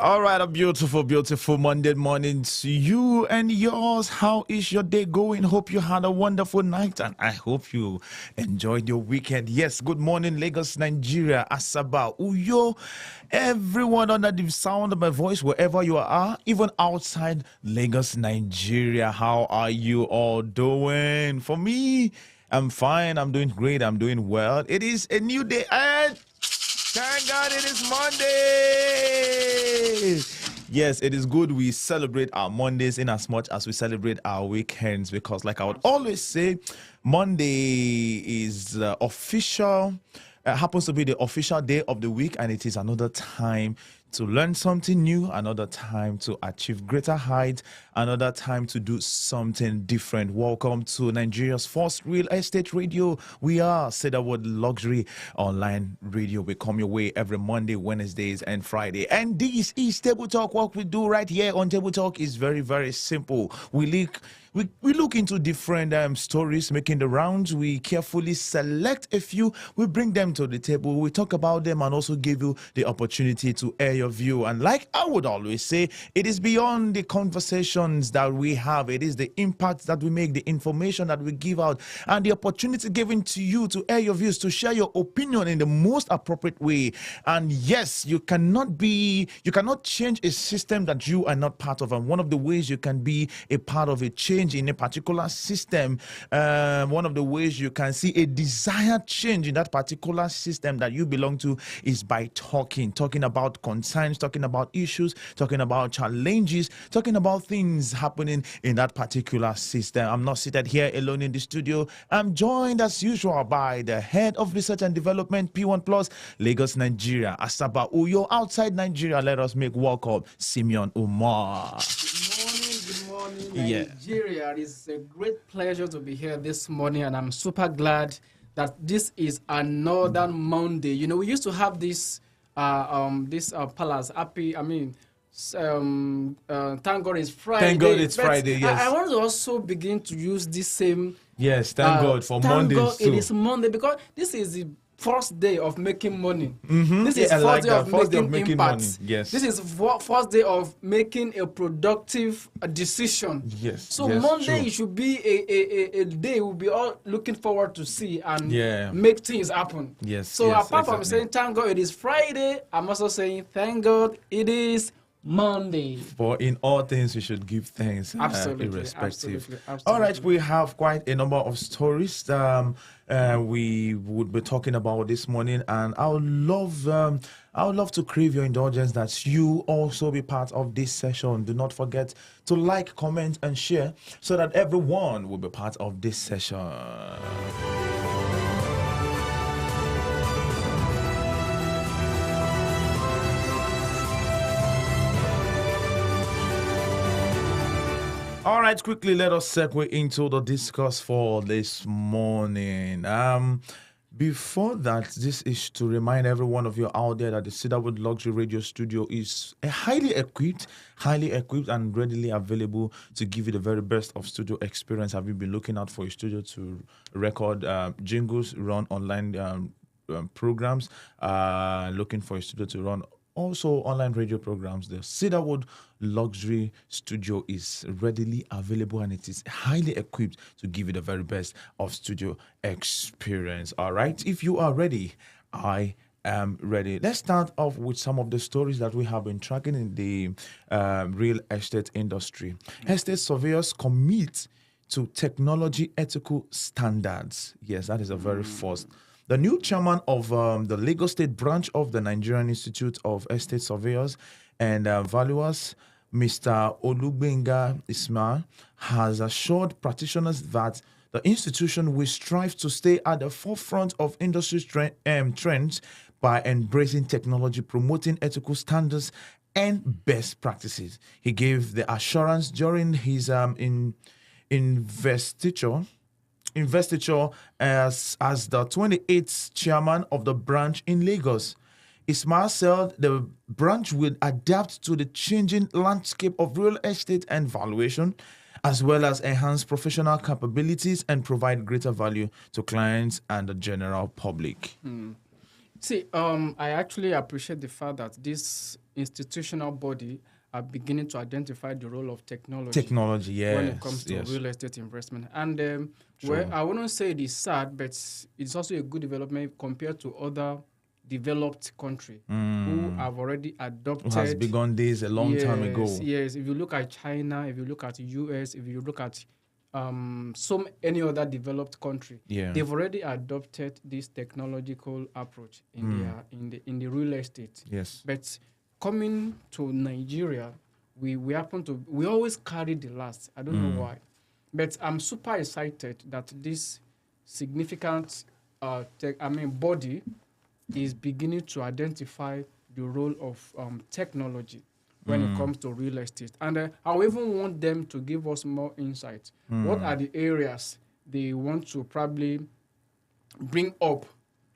All right, a beautiful, beautiful Monday morning to you and yours. How is your day going? Hope you had a wonderful night and I hope you enjoyed your weekend. Yes, good morning, Lagos, Nigeria, Asaba, Uyo, everyone under the sound of my voice, wherever you are, even outside Lagos, Nigeria. How are you all doing? For me, I'm fine. I'm doing great. I'm doing well. It is a new day and thank God it is Monday. Yes, it is good we celebrate our Mondays in as much as we celebrate our weekends because, like I would always say, Monday is happens to be the official day of the week, and it is another time to learn something new, another time to achieve greater heights, another time to do something different. Welcome to Nigeria's first real estate radio. We are Cedarwood Luxury Online Radio. We come your way every Monday, Wednesdays, and Friday. And this is Table Talk. What we do right here on Table Talk is very, very simple. We look into different stories making the rounds. We carefully select a few. We bring them to the table. We talk about them and also give you the opportunity to air your view. And like I would always say, it is beyond the conversations that we have. It is the impact that we make, the information that we give out, and the opportunity given to you to air your views, to share your opinion in the most appropriate way. And yes, you cannot change a system that you are not part of. And one of the ways you can be a part of a change in a particular system, one of the ways you can see a desired change in that particular system that you belong to is by talking about concerns, talking about issues, talking about challenges, talking about things happening in that particular system. I'm not seated here alone in the studio. I'm joined as usual by the head of research and development, P1 Plus, Lagos, Nigeria, Asaba Uyo. Outside Nigeria, let us make welcome Simeon Umar. Good morning, Nigeria. It is a great pleasure to be here this morning, and I'm super glad that this is another Monday. You know, we used to have this palace. Thank God it's Friday. Thank God it's Friday. Yes. I want to also begin to use this same. Yes, thank God for Mondays God too. It is Monday because this is the first day of making money. Mm-hmm. This is first day of making impact. Money. Yes. This is first day of making a productive decision. Yes. So yes, Monday true. it should be a day we'll be all looking forward to see and Yeah. make things happen. Yes. So yes, apart from exactly. saying thank God it is Friday, I'm also saying thank God it is Monday. For in all things, we should give thanks, Absolutely, irrespective. absolutely. All right, we have quite a number of stories we would be talking about this morning, and I would love to crave your indulgence that you also be part of this session. Do not forget to like, comment, and share so that everyone will be part of this session. All right, quickly, let us segue into the discourse for this morning. Before that, this is to remind every one of you out there that the Cedarwood Luxury Radio Studio is highly equipped and readily available to give you the very best of studio experience. Have you been looking out for a studio to record jingles, run online programs, looking for a studio to run also online radio programs? The Cedarwood Luxury Studio is readily available and it is highly equipped to give you the very best of studio experience. All right, if you are ready, I am ready. Let's start off with some of the stories that we have been tracking in the real estate industry. Estate surveyors commit to technology ethical standards. Yes, that is a very first. The new chairman of the Lagos State branch of the Nigerian Institute of Estate Surveyors and Valuers, Mr. Olugbenga Ismail, has assured practitioners that the institution will strive to stay at the forefront of industry trends by embracing technology, promoting ethical standards, and best practices. He gave the assurance during his investiture as the 28th chairman of the branch in Lagos. Ismail said the branch will adapt to the changing landscape of real estate and valuation, as well as enhance professional capabilities and provide greater value to clients and the general public. See, I actually appreciate the fact that this institutional body are beginning to identify the role of technology Technology, when it yes, comes to yes, real estate investment. And well, true. I wouldn't say it is sad, but it's also a good development compared to other developed country who have already Who has adopted. begun this a long time Yes, ago. yes. If you look at China, if you look at US, if you look at any other developed country, Yeah. they've already adopted this technological approach in their in the real estate. Yes. But coming to Nigeria, we always carry the last. I don't know why, but I'm super excited that this significant body is beginning to identify the role of technology when it comes to real estate. And I even want them to give us more insight. What are the areas they want to probably bring up?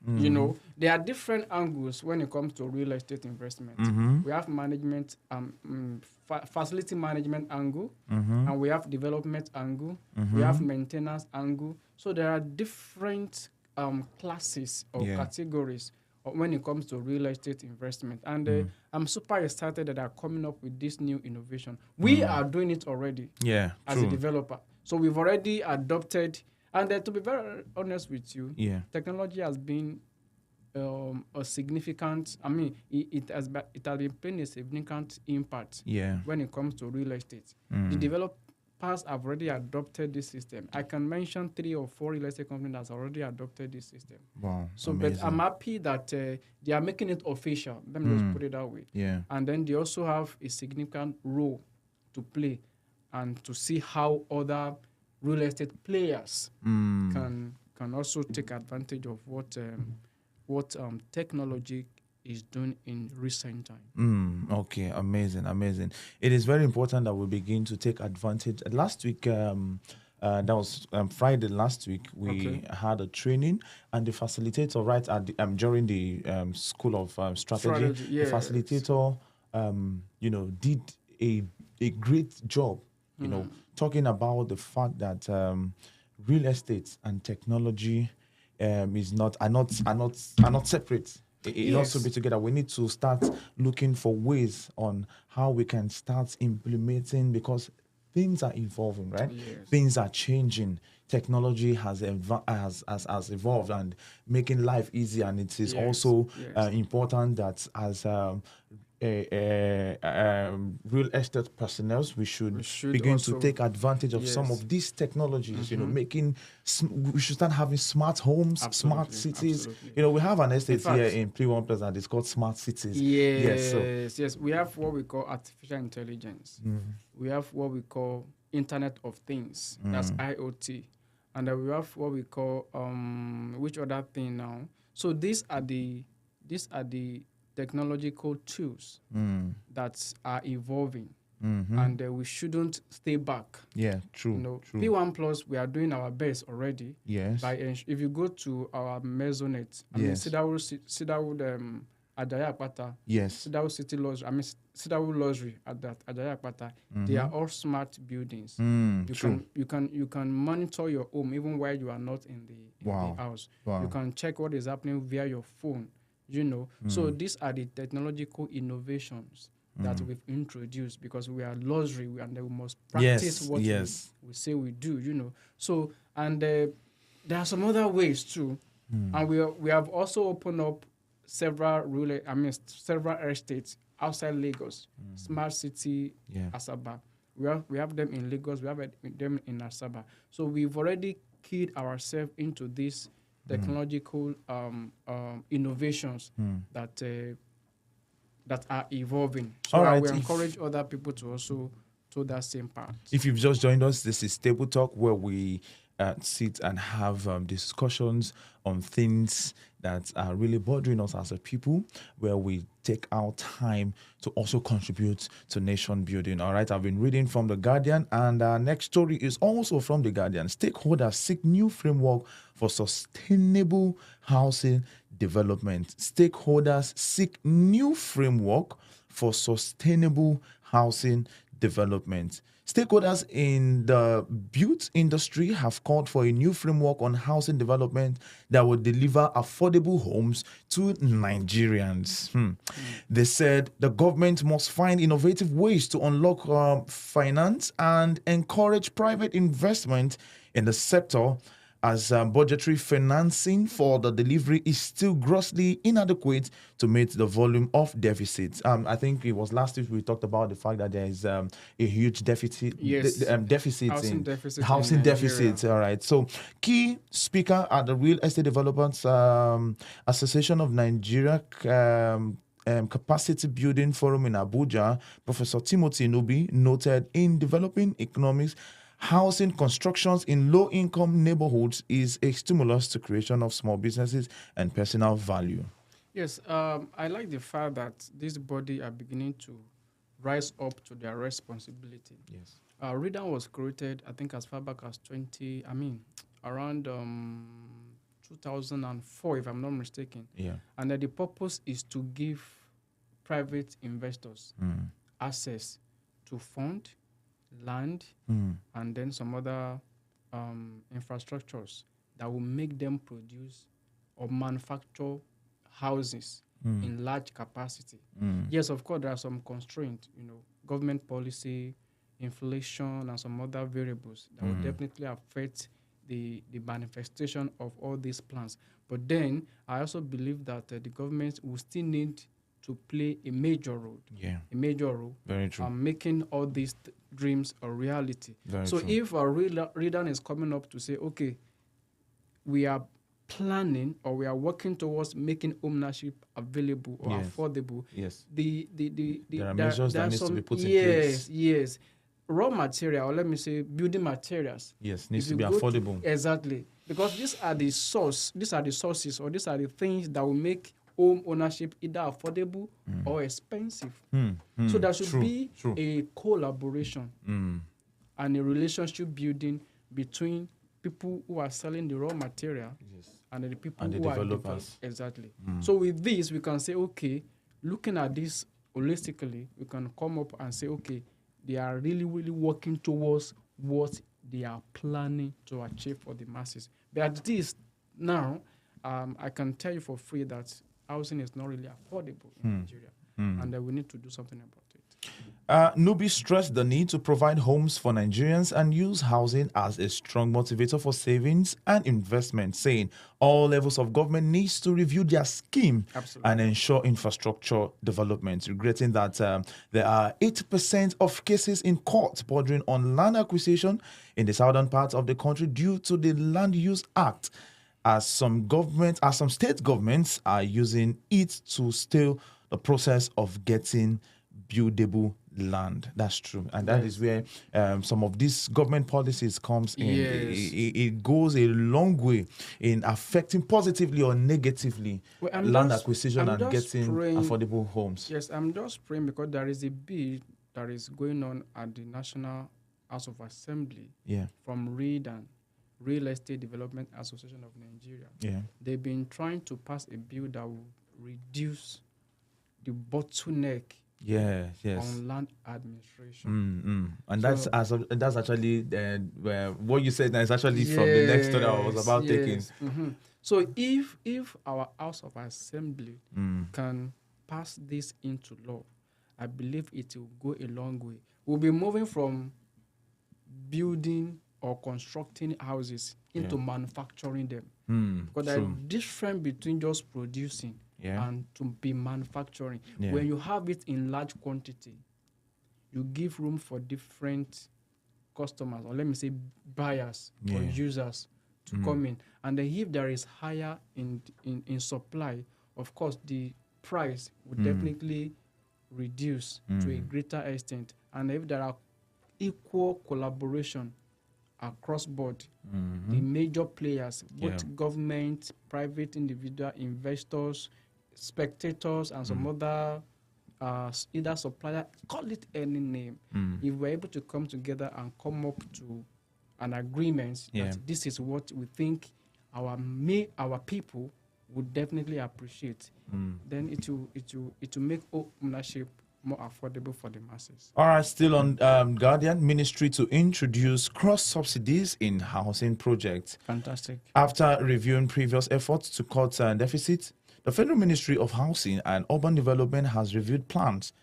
You know, there are different angles when it comes to real estate investment. We have management, facility management angle, and we have development angle, we have maintenance angle. So there are different classes or categories when it comes to real estate investment. And I'm super excited that they're coming up with this new innovation. We are doing it already as a developer. So we've already adopted, and to be very honest with you, technology has been a significant, it has been playing a significant impact when it comes to real estate. The developers have already adopted this system. I can mention 3 or 4 real estate companies that have already adopted this system. Wow. So, amazing. but I'm happy that they are making it official. Let me just put it that way. Yeah. And then they also have a significant role to play, and to see how other real estate players can also take advantage of what technology is doing in recent time. Okay, amazing, amazing. It is very important that we begin to take advantage. Last week, that was Friday last week, we had a training, and the facilitator, right at the, during the School of Strategy, yes. the facilitator, did a great job, talking about the fact that real estate and technology are not separate. It also be together. We need to start looking for ways on how we can start implementing, because things are evolving, right? Things are changing. Technology has evolved and making life easier, and it is also important that as real estate personnel, we should begin to take advantage of some of these technologies. We should start having smart homes, smart cities. We have an estate here in P1 Plus that is called Smart Cities. Yes. We have what we call artificial intelligence. We have what we call Internet of Things. That's IoT. And we have what we call which other thing now? So these are the technological tools that are evolving, and we shouldn't stay back. True. P1 Plus, we are doing our best already. Yes. If you go to our Maisonette, Cedarwood Ajaya Akpata, Cedarwood City Lodge, Cedarwood Lodgery at that Ajaya Akpata, they are all smart buildings. You can monitor your home even while you are not in the house. You can check what is happening via your phone. So these are the technological innovations that we've introduced, because we are luxury and we must practice what we say we do. So, and there are some other ways too, and we have also opened up several estates outside Lagos, Smart City, Asaba. We have them in Lagos, we have them in Asaba. So we've already keyed ourselves into this technological innovations that are evolving. So I will encourage other people to also do that same part. If you've just joined us, this is Table Talk, where we sit and have discussions on things that are really bothering us as a people, where we take our time to also contribute to nation building. All right, I've been reading from The Guardian, and our next story is also from The Guardian. Stakeholders seek new framework for sustainable housing development. Stakeholders seek new framework for sustainable housing development. Stakeholders in the built industry have called for a new framework on housing development that will deliver affordable homes to Nigerians. They said the government must find innovative ways to unlock finance and encourage private investment in the sector, as budgetary financing for the delivery is still grossly inadequate to meet the volume of deficits. I think it was last week we talked about the fact that there is a huge deficit, Yes. deficit Housing in deficit housing in deficits. Nigeria. All right. So, key speaker at the Real Estate Developers Association of Nigeria. Capacity Building Forum in Abuja, Professor Timothy Nubi noted in developing economics, housing constructions in low-income neighborhoods is a stimulus to creation of small businesses and personal value. Yes, I like the fact that this body are beginning to rise up to their responsibility. Yes. Readan was created, I think, as far back as around 2004, if I'm not mistaken. Yeah. And the purpose is to give private investors access to fund, land, and then some other infrastructures that will make them produce or manufacture houses in large capacity. Yes, of course, there are some constraints, government policy, inflation, and some other variables that will definitely affect the manifestation of all these plans. But then I also believe that the government will still need to play a major role. Yeah. A major role. Very true. Making all these dreams a reality. Very so true. if a reader is coming up to say, okay, we are planning or we are working towards making ownership available or affordable. Yes. There are measures that needs to be put in Yes, place. yes. Raw material, or let me say building materials. Yes, needs to be affordable. Exactly. Because these are the sources, or these are the things that will make home ownership either affordable or expensive. So there should be a collaboration and a relationship building between people who are selling the raw material and the people and the who developers. are exactly. So with this, we can say, okay, looking at this holistically, we can come up and say, okay, they are really, really working towards what they are planning to achieve for the masses. But at this now, I can tell you for free that housing is not really affordable in Nigeria, and we need to do something about it. Nubi stressed the need to provide homes for Nigerians and use housing as a strong motivator for savings and investment, saying all levels of government needs to review their scheme and ensure infrastructure development, regretting that there are 80% of cases in court bordering on land acquisition in the southern parts of the country due to the Land Use Act, as some state governments are using it to stall the process of getting buildable land. That's true, and that is where some of these government policies comes in. It goes a long way in affecting positively or negatively land acquisition and getting affordable homes. Yes, I'm just praying because there is a bill that is going on at the National House of Assembly from Real Estate Development Association of Nigeria. Yeah, they've been trying to pass a bill that will reduce the bottleneck on land administration. And that's actually what you said. Is actually from the next story I was about taking. So if our House of Assembly can pass this into law, I believe it will go a long way. We'll be moving from building or constructing houses into manufacturing them. Because there's a difference between just producing and to be manufacturing. When you have it in large quantity, you give room for different customers, or let me say buyers or users to come in. And then if there is higher in supply, of course, the price would definitely reduce to a greater extent. And if there are equal collaboration across board, the major players, both government, private individual investors, spectators, and some other either supplier, call it any name, if we're able to come together and come up to an agreement that this is what we think our people would definitely appreciate, then it will make ownership more affordable for the masses. All right, still on Guardian, Ministry to introduce cross subsidies in housing projects. Fantastic. After reviewing previous efforts to cut deficits, the Federal Ministry of Housing and Urban Development has reviewed plans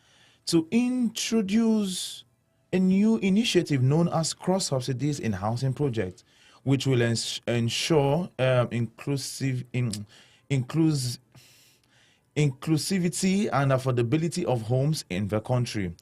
to introduce a new initiative known as cross subsidies in housing projects, which will ensure inclusivity and affordability of homes in the country.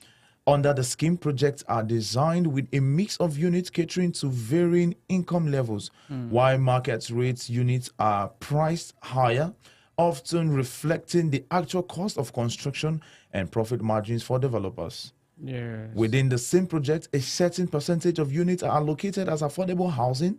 Under the scheme, projects are designed with a mix of units catering to varying income levels, while market rate units are priced higher, often reflecting the actual cost of construction and profit margins for developers. Yes. Within the same project, a certain percentage of units are allocated as affordable housing.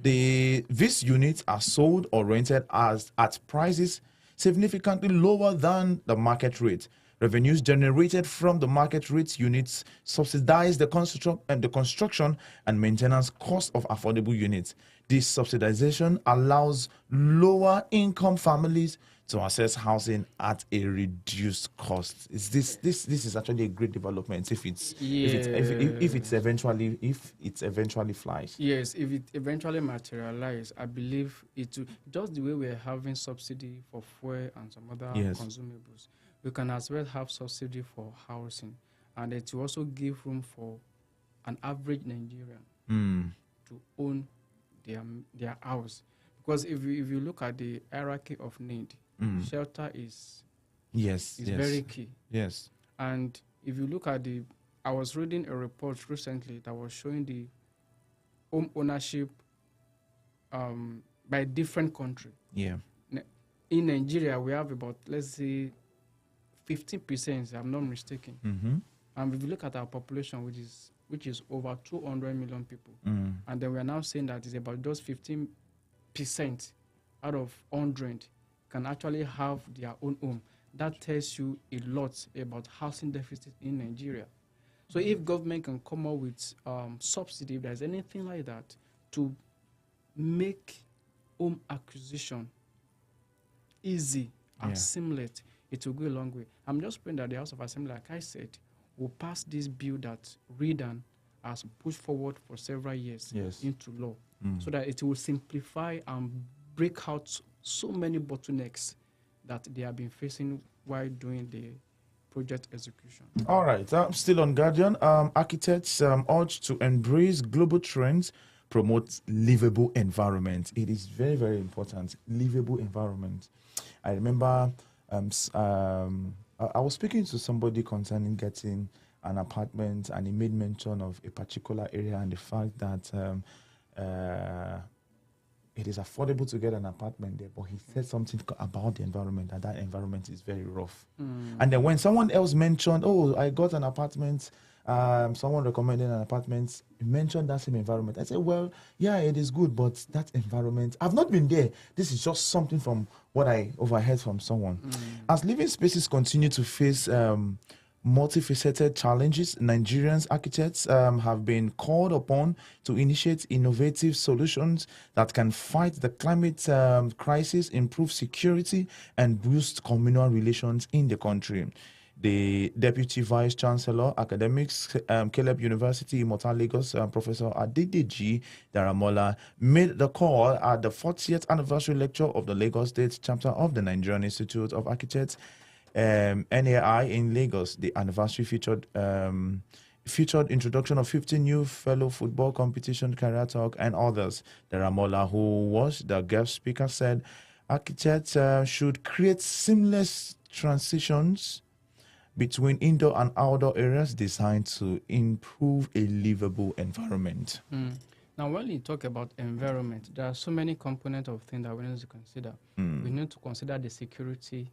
These units are sold or rented at prices significantly lower than the market rate. Revenues generated from the market rate units subsidize the construction and maintenance cost of affordable units. This subsidization allows lower income families to access housing at a reduced cost. This is actually a great development if it eventually flies. Yes, if it eventually materializes, I believe it will, just the way we're having subsidy for fuel and some other consumables, we can as well have subsidy for housing, and it will also give room for an average Nigerian to own their house. Because if you look at the hierarchy of need, shelter is very key. Yes. And if you look at I was reading a report recently that was showing the home ownership by different country. Yeah. In Nigeria, we have about, let's say, 15%, if I'm not mistaken. And if you look at our population, which is over 200 million people, and then we are now saying that it's about just 15% out of 100 can actually have their own home. That tells you a lot about housing deficit in Nigeria. So if government can come up with subsidy, if there's anything like that, to make home acquisition easy and seamless, it will go a long way. I'm just praying that the House of Assembly, like I said, will pass this bill that Redan has pushed forward for several years into law, so that it will simplify and break out so many bottlenecks that they have been facing while doing the project execution. All right, still on Guardian, architects urge to embrace global trends, promote livable environment. It is very, very important, livable environment. I remember I was speaking to somebody concerning getting an apartment, and he made mention of a particular area and the fact that it is affordable to get an apartment there, but he said something about the environment, and that environment is very rough. And then when someone else mentioned, oh, I got an apartment, someone recommended an apartment, he mentioned that same environment. I said, well, yeah, it is good, but that environment, I've not been there. This is just something from what I overheard from someone. As living spaces continue to face multifaceted challenges, Nigerians architects have been called upon to initiate innovative solutions that can fight the climate crisis, improve security, and boost communal relations in the country. The Deputy Vice Chancellor, Academics, Caleb University, Imota Lagos, Professor Adedeji Daramola, made the call at the 40th anniversary lecture of the Lagos State chapter of the Nigerian Institute of Architects, NAI in Lagos. The anniversary featured introduction of 15 new fellow football competition, career talk, and others. Daramola, who was the guest speaker, said architects should create seamless transitions between indoor and outdoor areas designed to improve a livable environment. Now, when you talk about environment, there are so many components of things that we need to consider. We need to consider the security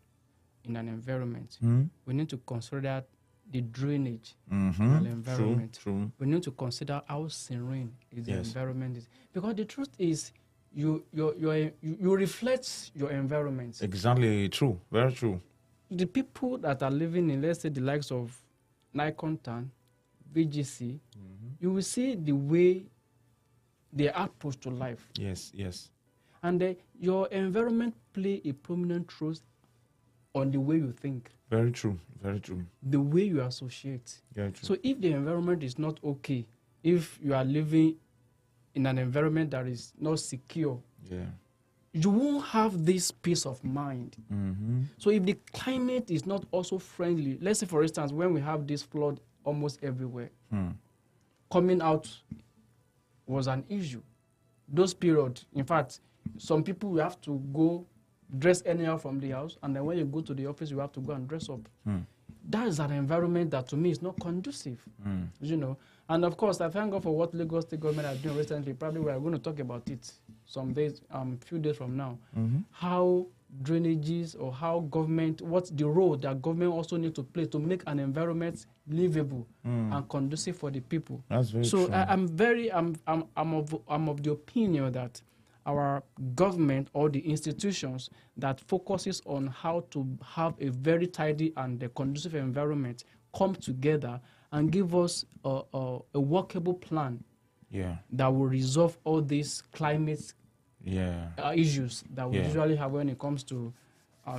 in an environment. We need to consider the drainage in an environment. True. We need to consider how serene is the environment is. Because the truth is, you reflect your environment. Exactly, true, very true. The people that are living in, let's say, the likes of Nikon Town, VGC, you will see the way they approach to life. Yes. And your environment play a prominent role on the way you think, Very true. Very true. the way you associate. Very true. So if the environment is not okay, if you are living in an environment that is not secure, Yeah. you won't have this peace of mind. Mm-hmm. So if the climate is not also friendly, let's say for instance, when we have this flood almost everywhere, coming out was an issue. Those periods, in fact, some people will have to go dress anyhow from the house, and then when you go to the office, you have to go and dress up. That is an environment that to me is not conducive, you know. And of course, I thank God for what Lagos State government has done recently. Probably we are going to talk about it some days, few days from now. How drainages or how government, what's the role that government also need to play to make an environment livable and conducive for the people. That's very so true. I'm of the opinion that our government or the institutions that focuses on how to have a very tidy and a conducive environment come together and give us a workable plan that will resolve all these climate issues that we usually have when it comes to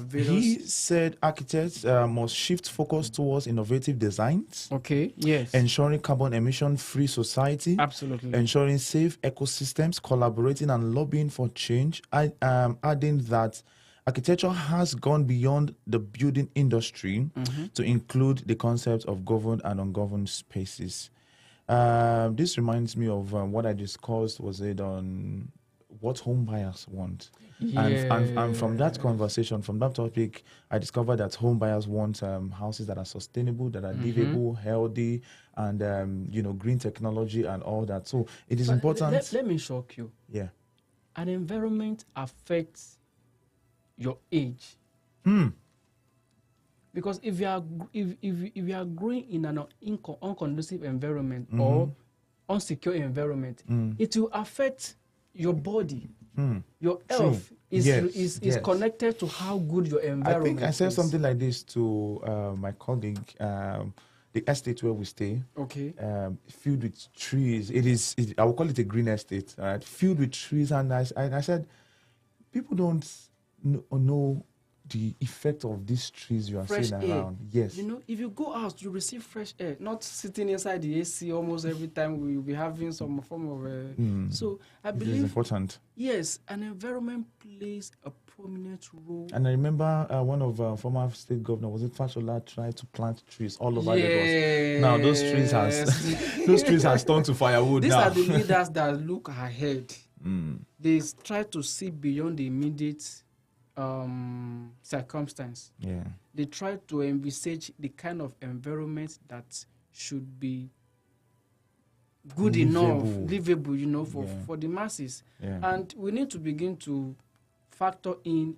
various... He said architects must shift focus towards innovative designs. Okay, yes. Ensuring carbon emission-free society. Absolutely. Ensuring safe ecosystems, collaborating and lobbying for change. Adding that architecture has gone beyond the building industry to include the concepts of governed and ungoverned spaces. This reminds me of what I discussed, was it on what home buyers want. And from that conversation, from that topic, I discovered that home buyers want houses that are sustainable, that are livable, healthy, and green technology and all that. So it is important. Let me shock you. Yeah. An environment affects your age. Because if you are growing in an unconducive environment or unsecure environment, it will affect your body. Your health is connected to how good your environment is. I think I said something like this to my colleague. The estate where we stay, filled with trees. I will call it a green estate, right? Filled with trees, and I said, people don't know the effect of these trees you are seeing around. Yes. You know, if you go out, you receive fresh air, not sitting inside the AC almost every time. We will be having some form of... So I believe... It is important. Yes, an environment plays a prominent role. And I remember one of former state governor, was it Fashola, tried to plant trees all over Lagos. Now those trees has turned to firewood. These are the leaders that look ahead. They try to see beyond the immediate circumstance. They try to envisage the kind of environment that should be good enough, livable, for the masses. And we need to begin to factor in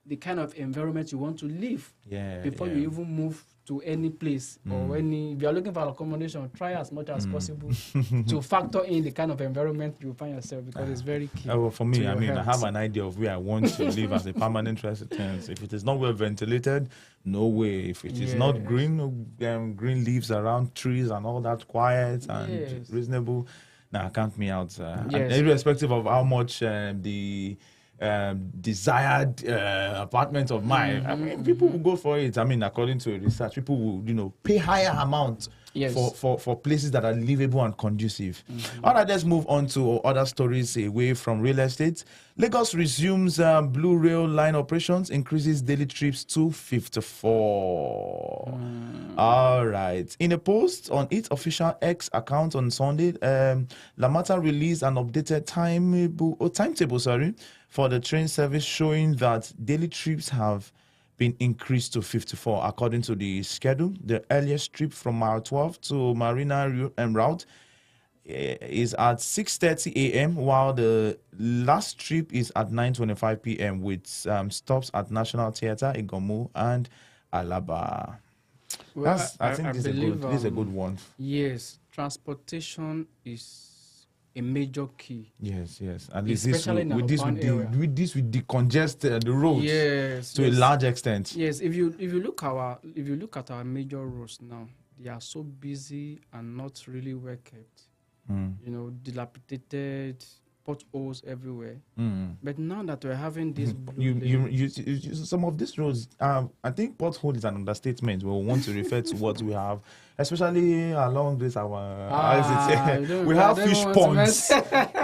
the kind of environment you want to live before you even move to any place or if you are looking for accommodation, try as much as possible to factor in the kind of environment you find yourself, because it's very key. Well, for me, I have an idea of where I want to live as a permanent resident. If it is not well ventilated, no way. If it is not green, green leaves around trees and all that, quiet and reasonable, count me out. And irrespective of how much the desired apartment of mine, I mean, people will go for it. I mean, according to research, people will pay higher amount for places that are livable and conducive. All right, let's move on to other stories away from real estate. Lagos resumes Blue Rail line operations, increases daily trips to 54. All right. In a post on its official X account on Sunday, Lamata released an updated timetable for the train service, showing that daily trips have been increased to 54 according to the schedule. The earliest trip from Mile 12 to Marina route is at 6:30 a.m., while the last trip is at 9:25 p.m. with stops at National Theatre, Igomu, and Alaba. Well, I think this is a good one. Yes, transportation is a major key. Yes. At least this will decongest the roads to a large extent. Yes, if you look at our major roads now, they are so busy and not really well kept. Dilapidated, potholes everywhere. Mm. But now that we're having this Some of these roads, I think pothole is an understatement. We want to refer to what we have, especially along this how is it? We have fish ponds.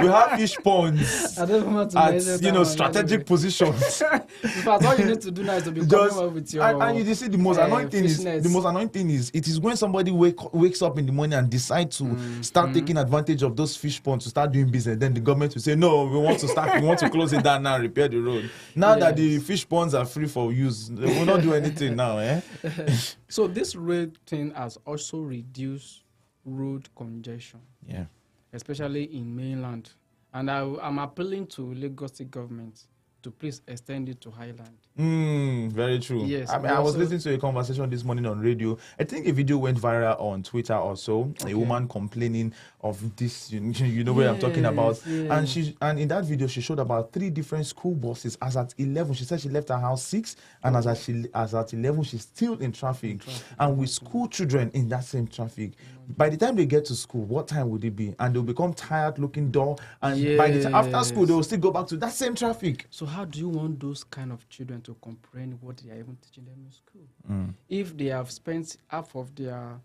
We have fish ponds I don't want to at strategic positions. In fact, all you need to do now is to be coming up with your and you see the most annoying thing is it is when somebody wakes up in the morning and decide to start taking advantage of those fish ponds to start doing business. Then the government will say, no, we want to close it down now and repair the road. Now that the fish ponds are free for use, they will not do anything now. So this road thing has also reduced road congestion. Yeah. Especially in mainland. And I'm appealing to Lagos State government to please extend it to Highland. Very true. Yes. I was listening to a conversation this morning on radio. I think a video went viral on Twitter or so. Okay. A woman complaining of this, you know where I'm talking about. Yes. And in that video, she showed about 3 different school buses. As at 11, she said she left her house 6, and as at 11, she's still in traffic. And with school children in that same traffic. By the time they get to school, what time would it be? And they'll become tired looking dull. And by the time after school, they will still go back to that same traffic. So how do you want those kind of children to comprehend what they are even teaching them in school? If they have spent half of their,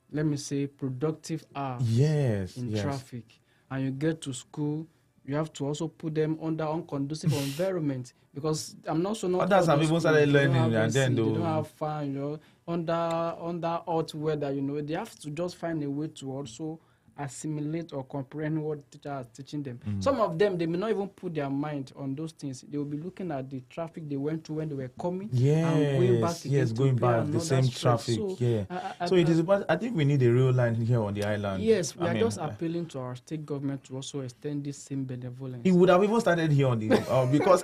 let me say, productive hour in traffic, and you get to school, you have to also put them under unconducive environment, because I'm not sure. Others have even started learning, and then they don't have fun, under hot weather, they have to just find a way to also assimilate or comprehend what the teacher is teaching them. Some of them, they may not even put their mind on those things. They will be looking at the traffic they went through when they were coming and going back again. Going back the same traffic. So it is about, I think we need a real line here on the island. Yes, we are just appealing to our state government to also extend this same benevolence. It would have even started here on the because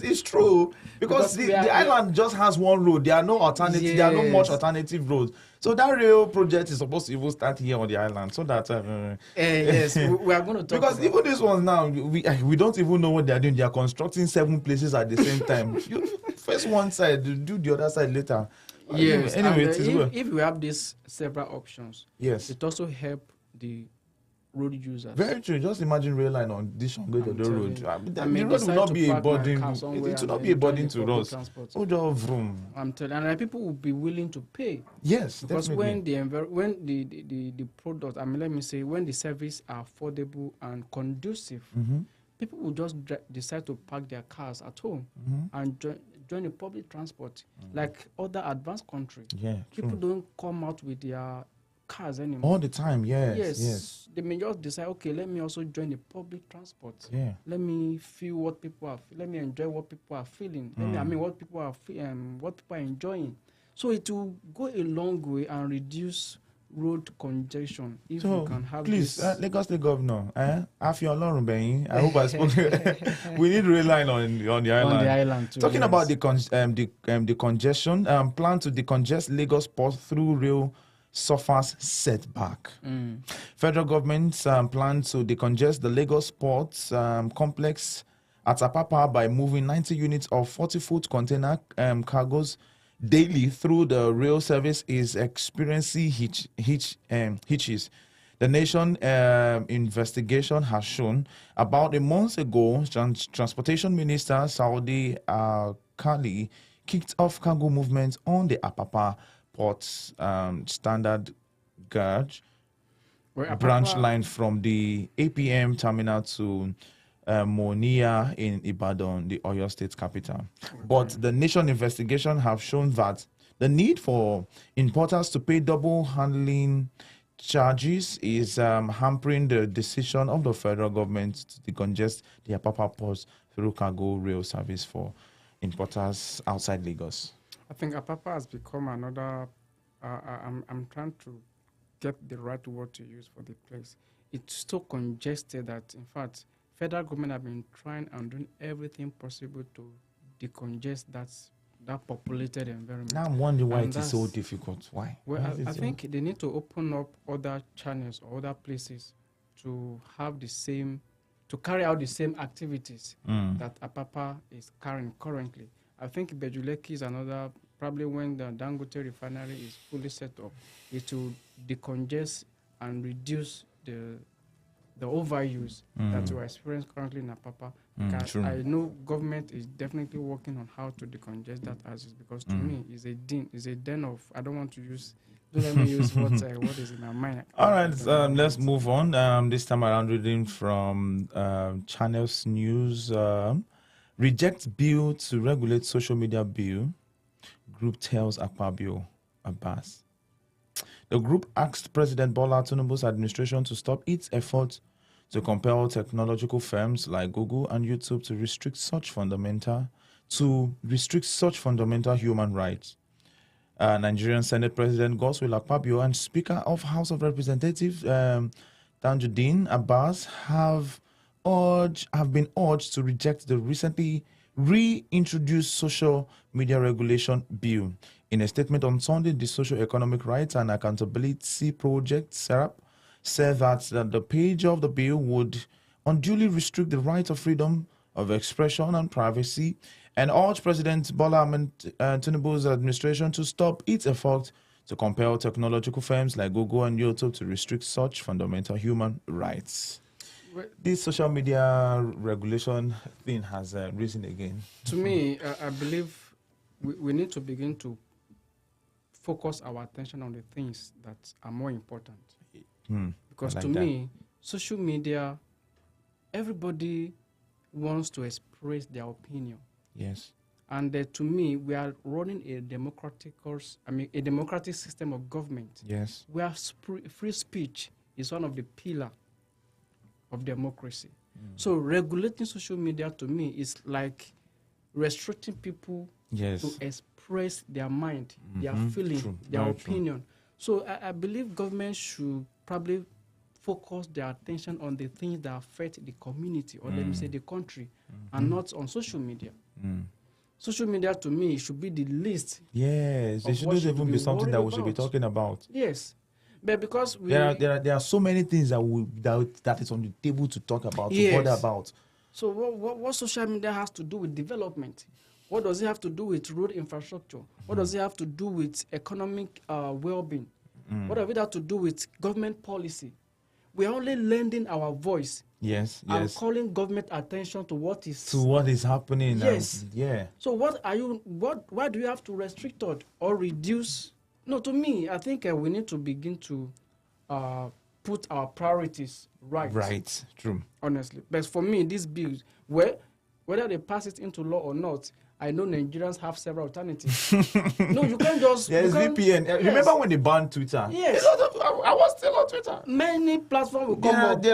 it's true, because the island just has one road. There are no alternatives. There are no much alternative roads. So that real project is supposed to even start here on the island, so that yes, we are going to talk because about even this one now, we don't even know what they are doing. They are constructing 7 places at the same time. You first one side, do the other side later. Yes. Anyway, if we have these several options, it also help the road users. Very true. Just imagine rail line on this Shango the road. The road will not be a burden. It will not be a burden to us. I'm telling you, and people will be willing to pay. Yes, because definitely. when the product, let me say, when the service are affordable and conducive, people will just decide to park their cars at home and join the public transport, like other advanced countries. Yeah, people don't come out with their cars anymore all the time. Yes. They may just decide, okay, let me also join the public transport. Let me feel what people are. Let me enjoy what people are feeling. What people are enjoying. So it will go a long way and reduce road congestion if we can have please, this. Lagos State Governor, I hope I spoke. We need rail line on the island. On the island too, talking about the congestion, plan to decongest Lagos port through rail suffers setback. Federal government plan to decongest the Lagos port complex at Apapa by moving 90 units of 40-foot container cargoes daily through the rail service is experiencing hitches. The nation investigation has shown about a month ago, Transportation Minister Saudi Kali kicked off cargo movement on the Apapa Port standard gauge branch line from the APM terminal to Monia in Ibadan, the Oyo State capital. But the nation investigation have shown that the need for importers to pay double handling charges is hampering the decision of the federal government to decongest the Apapa ports through cargo rail service for importers outside Lagos. I think Apapa has become another. I'm trying to get the right word to use for the place. It's so congested that, in fact, federal government have been trying and doing everything possible to decongest that populated environment. Now I'm wondering why it is so difficult. Why? Well, I think they need to open up other channels or other places to have the same, to carry out the same activities that Apapa is carrying currently. I think Bejuleki is another, probably when the Dangote refinery is fully set up, it will decongest and reduce the the overuse that we experience currently in Apapa. True. I know government is definitely working on how to decongest that axis, because to me it's a den of, I don't want to use, don't let me use what is in my mind. All right, let's move on. This time around, reading from Channels News. Reject bill to regulate social media bill. Group tells Akpabio Abbas. The group asked President Bola Tinubu's administration to stop its efforts to compel technological firms like Google and YouTube to restrict such fundamental human rights. Nigerian Senate President Godswill Akpabio and Speaker of House of Representatives Tanjuddin Abbas have been urged to reject the recently reintroduced social media regulation bill. In a statement on Sunday, the Social Economic Rights and Accountability Project (SERAP) said that the page of the bill would unduly restrict the right of freedom of expression and privacy, and urged President Bola Tinubu's administration to stop its effort to compel technological firms like Google and YouTube to restrict such fundamental human rights. This social media regulation thing has risen again. To me, I believe we need to begin to focus our attention on the things that are more important. Because like to me, social media, everybody wants to express their opinion. Yes. And to me, we are running a democratic system of government. Yes. Where free speech is one of the pillars of democracy. So regulating social media to me is like restricting people to express their mind, their feeling, their opinion. So I believe government should probably focus their attention on the things that affect the community, or let me say the country, and not on social media. Social media to me should be the least. Yes, it shouldn't even be something that we should be talking about. Yes. But because there are so many things that is on the table to talk about, to bother about. So what social media has to do with development? What does it have to do with road infrastructure? What does it have to do with economic well-being? What does it have to do with government policy? We are only lending our voice. Yes. And calling government attention to what is happening. Yes. Yeah. So why do you have to restrict or reduce? No, to me, I think we need to begin to put our priorities right. Right, true. Honestly. But for me, this bill, whether they pass it into law or not, I know Nigerians have several alternatives. No, you can't just... There's VPN. Yes. Remember when they banned Twitter? Yes. I was still on Twitter. Many platforms will come up.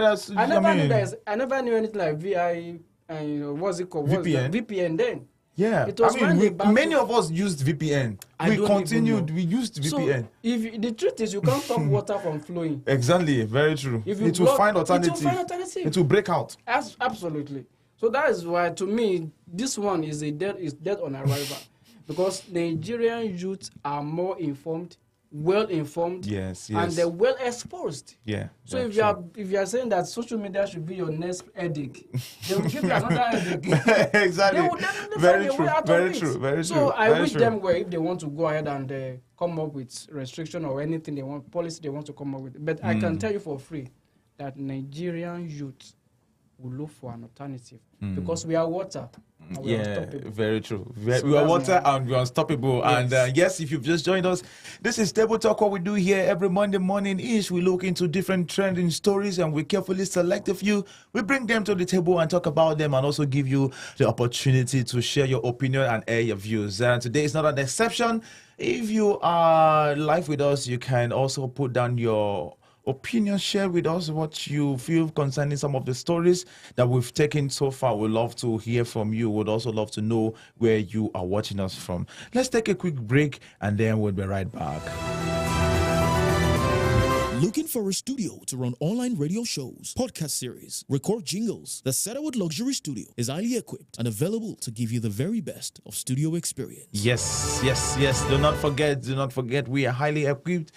I never knew anything like what's it called? VPN? VPN then. Yeah, it was many of us used VPN. We used VPN. So the truth is, you can't stop water from flowing. Exactly, very true. It will find alternative. It will break out. Absolutely. So that is why, to me, this one is dead on arrival, because Nigerian youths are more informed, well informed, and they're well exposed. Yeah. So if you are saying that social media should be your next headache, they will give you another headache. Exactly. They will Very true. So I wish them well if they want to go ahead and come up with restriction or anything policy they want to come up with. But I can tell you for free that Nigerian youth will look for an alternative, because we are water. Very true. We are water and we're unstoppable. Yes. And yes, if you've just joined us, this is Table Talk. What we do here every Monday morning is we look into different trending stories and we carefully select a few. We bring them to the table and talk about them, and also give you the opportunity to share your opinion and air your views. And today is not an exception. If you are live with us, you can also put down your opinion, share with us what you feel concerning some of the stories that we've taken so far. We'd love to hear from you. We'd also love to know where you are watching us from. Let's take a quick break and then we'll be right back. Looking for a studio to run online radio shows, podcast series, record jingles? The Cedarwood Luxury Studio is highly equipped and available to give you the very best of studio experience. Yes. Do not forget, we are highly equipped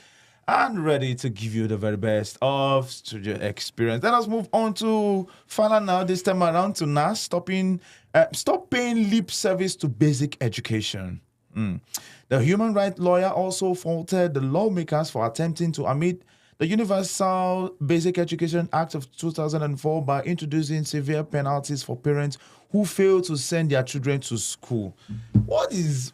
and ready to give you the very best of studio experience. Let us move on to final now, this time around to NAS, stop paying lip service to basic education. The human rights lawyer also faulted the lawmakers for attempting to omit the Universal Basic Education Act of 2004 by introducing severe penalties for parents who fail to send their children to school. What? See,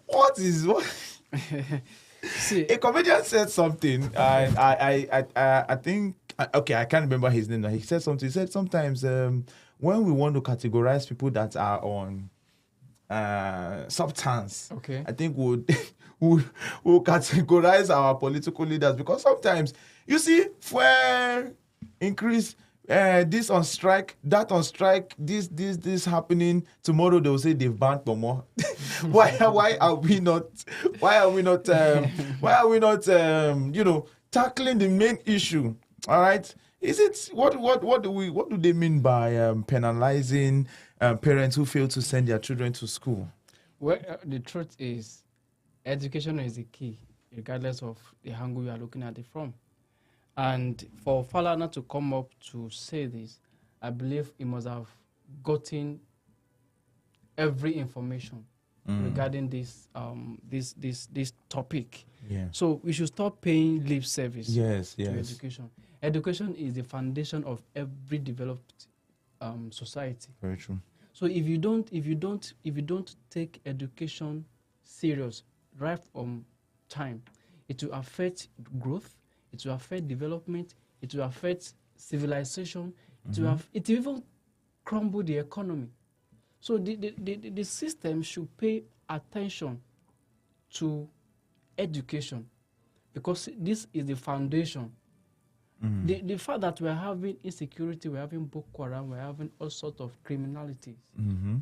A comedian said something, and I think, okay, I can't remember his name now. He said something. He said sometimes when we want to categorize people that are on substance, okay. I think we'll categorize our political leaders, because sometimes you see fuel increase, this on strike, that on strike, this happening. Tomorrow they'll say they've banned Tomo. why are we not tackling the main issue? All right. Is it what do they mean by penalizing parents who fail to send their children to school? Well, the truth is, education is the key, regardless of the angle you are looking at it from. And for Falana to come up to say this, I believe he must have gotten every information regarding this topic. Yeah. So we should stop paying lip service Yes. to education. Education is the foundation of every developed society. Very true. So if you don't take education serious right from time, it will affect growth, it will affect development, it will affect civilization, it will even crumble the economy. So the system should pay attention to education, because this is the foundation. The fact that we're having insecurity, we're having Boko Haram, we're having all sorts of criminalities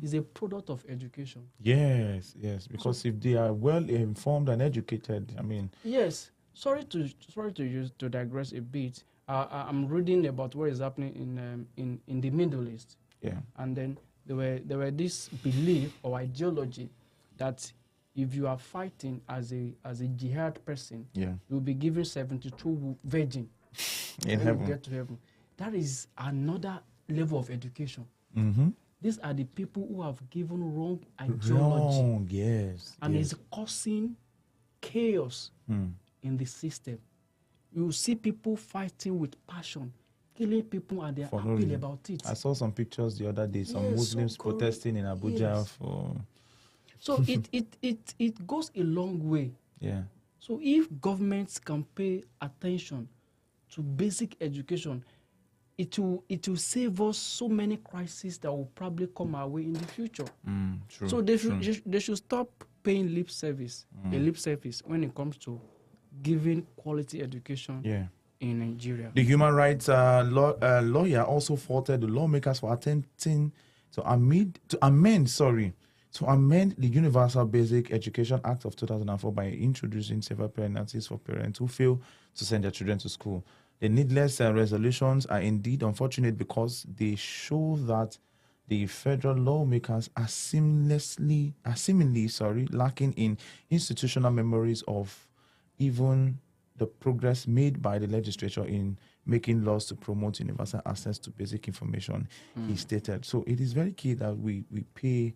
is a product of education. Yes, because if they are well informed and educated, I mean. Yes. Sorry to digress a bit. I'm reading about what is happening in the Middle East. Yeah. And then there were this belief or ideology that if you are fighting as a jihad person, you'll be given 72 virgin in when heaven. you get to heaven. That is another level of education. These are the people who have given wrong ideology. Yes. And it's causing chaos in the system. You see people fighting with passion, killing people, and they're happy about it. I saw some pictures the other day, some Muslims protesting in Abuja for. So it goes a long way. Yeah. So if governments can pay attention to basic education, it will save us so many crises that will probably come our way in the future. True. So they should stop paying lip service when it comes to giving quality education in Nigeria. The human rights lawyer also faulted the lawmakers for attempting to amend the Universal Basic Education Act of 2004 by introducing several penalties for parents who fail to send their children to school. The needless resolutions are indeed unfortunate because they show that the federal lawmakers are seemingly lacking in institutional memories of even the progress made by the legislature in making laws to promote universal access to basic information, he stated. So it is very key that we pay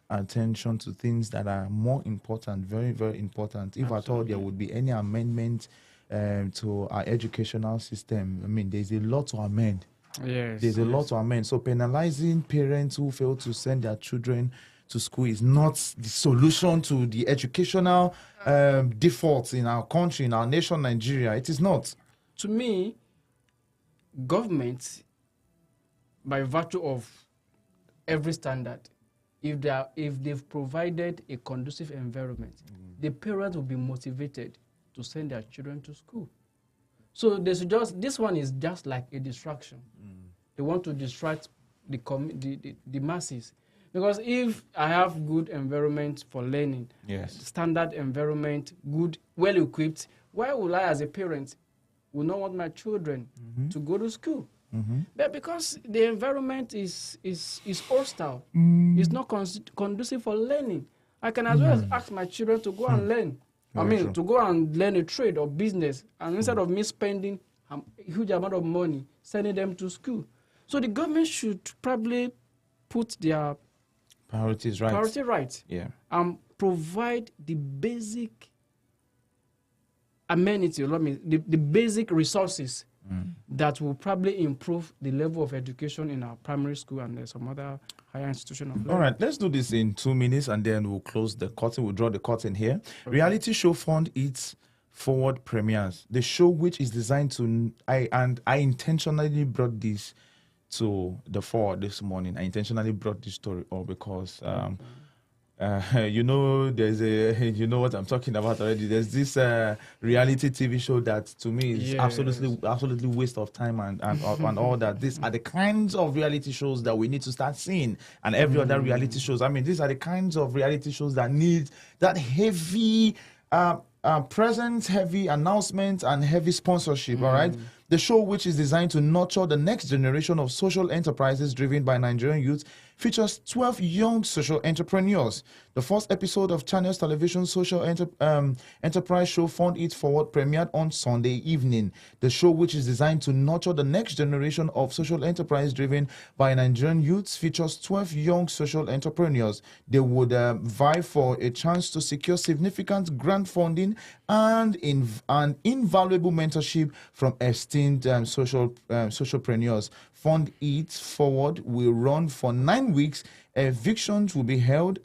attention to things that are more important, very, very important. If at all there would be any amendment to our educational system, I mean, there's a lot to amend. Yes. There's a lot to amend. So penalizing parents who fail to send their children to school is not the solution to the educational defaults in our country, in our nation, Nigeria. It is not. To me, government, by virtue of every standard, if they've provided a conducive environment, the parents will be motivated to send their children to school. So this one is just like a distraction. They want to distract the masses. Because if I have good environment for learning, standard environment, good, well-equipped, why will I as a parent will not want my children to go to school? But because the environment is hostile, it's not conducive for learning, I can as well ask my children to go and learn. To go and learn a trade or business, and instead of me spending a huge amount of money sending them to school. So the government should probably put their priorities right. And provide the basic amenity, the basic resources that will probably improve the level of education in our primary school and some other higher institution of learning. All right, let's do this in 2 minutes and then we'll close the curtain. We'll draw the curtain here. Okay. Reality show fund its forward premieres. The show which is designed to, I intentionally brought this to the fore this morning. I intentionally brought this story up because you know, there's you know what I'm talking about already. There's this reality TV show that to me is absolutely waste of time and all that. These are the kinds of reality shows that we need to start seeing, and every other reality shows. I mean, these are the kinds of reality shows that need that heavy presence, heavy announcements, and heavy sponsorship. All right. The show, which is designed to nurture the next generation of social enterprises driven by Nigerian youth, features 12 young social entrepreneurs. The first episode of Channels Television Social Enterprise Show Fund It Forward premiered on Sunday evening. The show, which is designed to nurture the next generation of social enterprise driven by Nigerian youths, features 12 young social entrepreneurs. They would vie for a chance to secure significant grant funding and invaluable mentorship from esteemed socialpreneurs. Fund It Forward will run for 9 weeks. Evictions will be held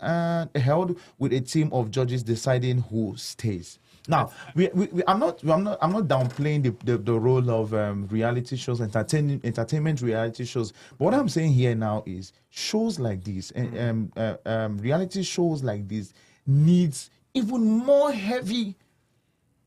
with a team of judges deciding who stays. Now, I'm not downplaying the role of reality shows, entertainment reality shows. But what I'm saying here now is shows like this, reality shows like this needs even more heavy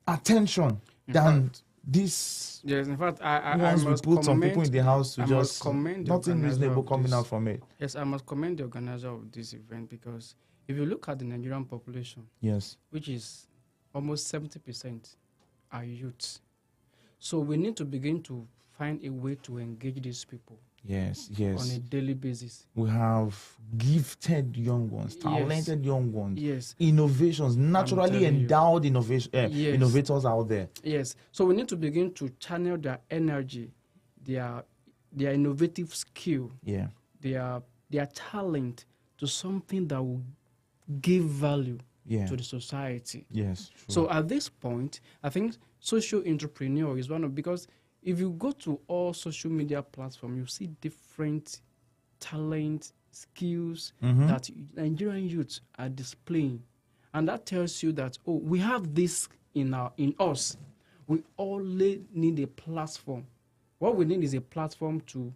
attention than this. Yes, in fact, I we must put some people in the house to just nothing reasonable coming out from it. Yes, I must commend the organizer of this event, because if you look at the Nigerian population, yes, which is almost 70% are youths, so we need to begin to find a way to engage these people. Yes. On a daily basis. We have gifted young ones, talented young ones. Yes. Innovations, naturally endowed innovators out there. Yes. So we need to begin to channel their energy, their innovative skill, their talent to something that will give value to the society. Yes. True. So at this point, I think social entrepreneur is one of, because if you go to all social media platforms, you see different talent, skills that Nigerian youths are displaying. And that tells you that, we have this in us. We only need a platform. What we need is a platform to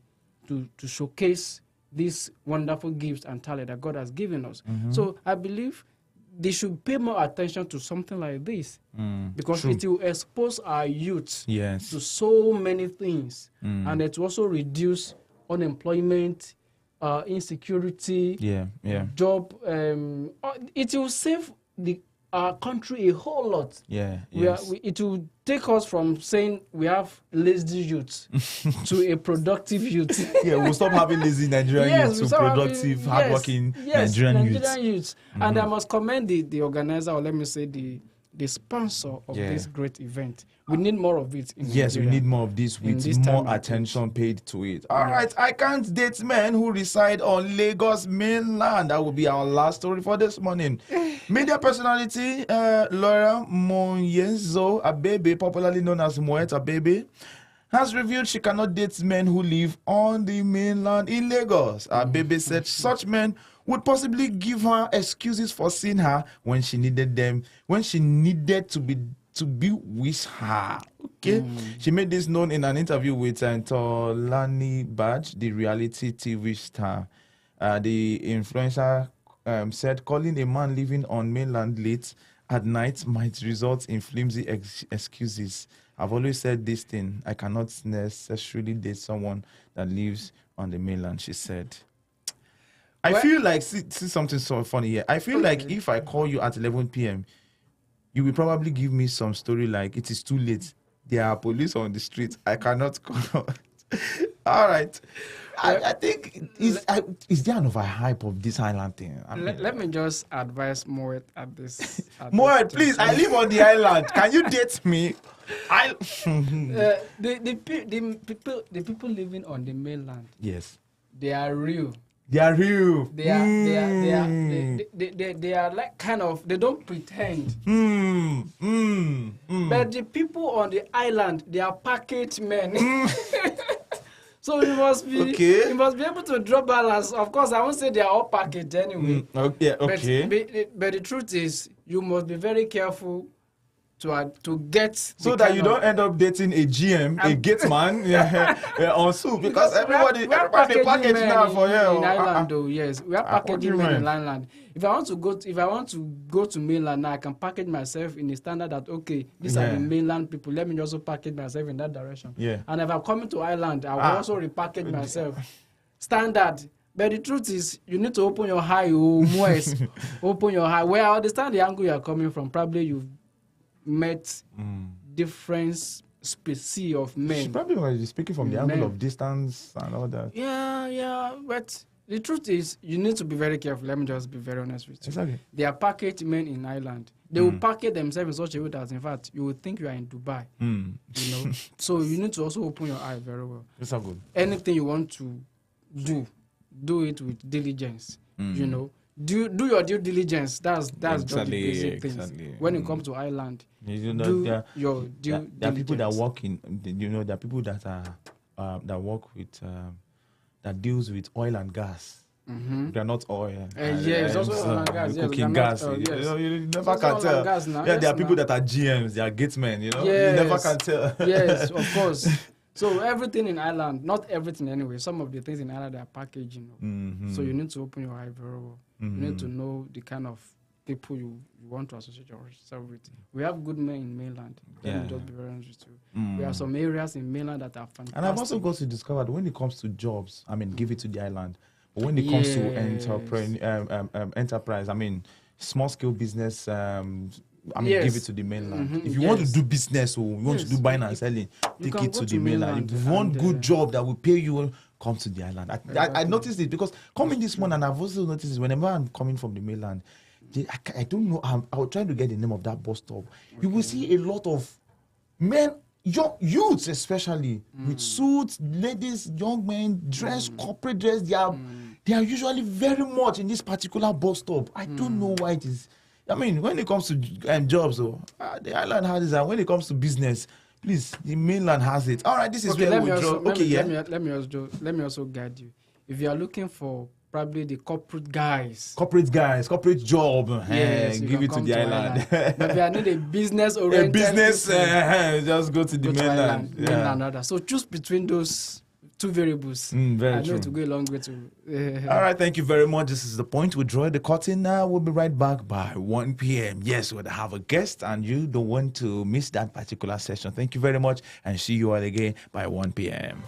showcase these wonderful gifts and talent that God has given us. So I believe they should pay more attention to something like this, because it will expose our youth to so many things, and it will also reduce unemployment, insecurity, job. It will save our country a whole lot. It will take us from saying we have lazy youth to a productive youth. We'll stop having lazy Nigerian youth to productive, hardworking Nigerian youth. And I must commend the organizer, or let me say the sponsor of this great event. We need more of it in Nigeria. We need more of this with more attention paid to it. All right, I can't date men who reside on Lagos mainland. That will be our last story for this morning. Media personality Laura Monyezo Abebe, popularly known as Moet Abebe, has revealed she cannot date men who live on the mainland in Lagos. Abebe said such men would possibly give her excuses for seeing her when she needed to be with her. Okay. She made this known in an interview with Tolani Badge, the reality TV star. The influencer said calling a man living on mainland late at night might result in flimsy excuses. I've always said this thing: I cannot necessarily date someone that lives on the mainland, she said. I feel like, see something so funny here. I feel like if I call you at 11 p.m., you will probably give me some story like, it is too late. There are police on the street. I cannot call. All right. I think, is there an overhype of this island thing? Let me just advise Moet at this. Moet, please, I live on the island. Can you date me? The people living on the mainland. Yes. They are real. They are real. They are like kind of, they don't pretend. But the people on the island, they are packaged men. So you must be able to draw balance. Of course, I won't say they are all packaged anyway. Okay. But the truth is, you must be very careful to get, so that you don't end up dating a GM, a gate man, on soup, because everybody package now for you. In Ireland, though, yes, we are packaging men in Ireland. If I want to go to mainland now, I can package myself in the standard that these are the mainland people. Let me also package myself in that direction. Yeah. And if I'm coming to Ireland, I will also repackage myself standard. But the truth is, you need to open your eye, open your eye. Well, I understand the angle you are coming from. Probably you've met different species of men. She probably was speaking from the angle of distance and all that. Yeah. But the truth is, you need to be very careful. Let me just be very honest with you. Exactly. They are packaged men in Ireland. They will package themselves in such a way that, in fact, you would think you are in Dubai. You know. So you need to also open your eye very well. It's all good. Anything you want to do it with diligence. You know. Do your due diligence. That's just the basic things. When it comes to Ireland, do your due diligence. There are people that work in, there are people that are that work with that deals with oil and gas. They are not oil. Yes, also oil and gas. Cooking gas. You never can tell. There are people that are GMs. They are gatesmen. You never can tell. Yes, of course. So everything in Ireland, not everything anyway. Some of the things in Ireland are packaging. So you need to open your eye very well. You need to know the kind of people you want to associate yourself with. We have good men in mainland. Let me just be very honest with you. We have some areas in mainland that are fantastic. And I've also got to discover that when it comes to jobs, give it to the island. But when it comes to enterprise, small scale business, give it to the mainland. If you want to do business or you want to do buying and selling, take it to the mainland. If you want good job that will pay you, come to the island. I noticed it because coming this morning, and I've also noticed it whenever I'm coming from the mainland, I don't know, I was trying to get the name of that bus stop. You will see a lot of men, young youths especially, with suits, ladies, young men, dressed, corporate dress. They are usually very much in this particular bus stop. I don't know why it is. When it comes to jobs, the island has it. And when it comes to business, please, the mainland has it. All right, this is where we draw. Let me also guide you. If you are looking for probably the corporate job, yes, give it to the island. But if you need a business oriented, just go to the mainland. Mainland. So choose between those two variables. Very true. To go a long way to. All right, thank you very much. This is the point. We draw the curtain now. We'll be right back by 1 p.m. Yes, we'll have a guest, and you don't want to miss that particular session. Thank you very much, and see you all again by 1 p.m.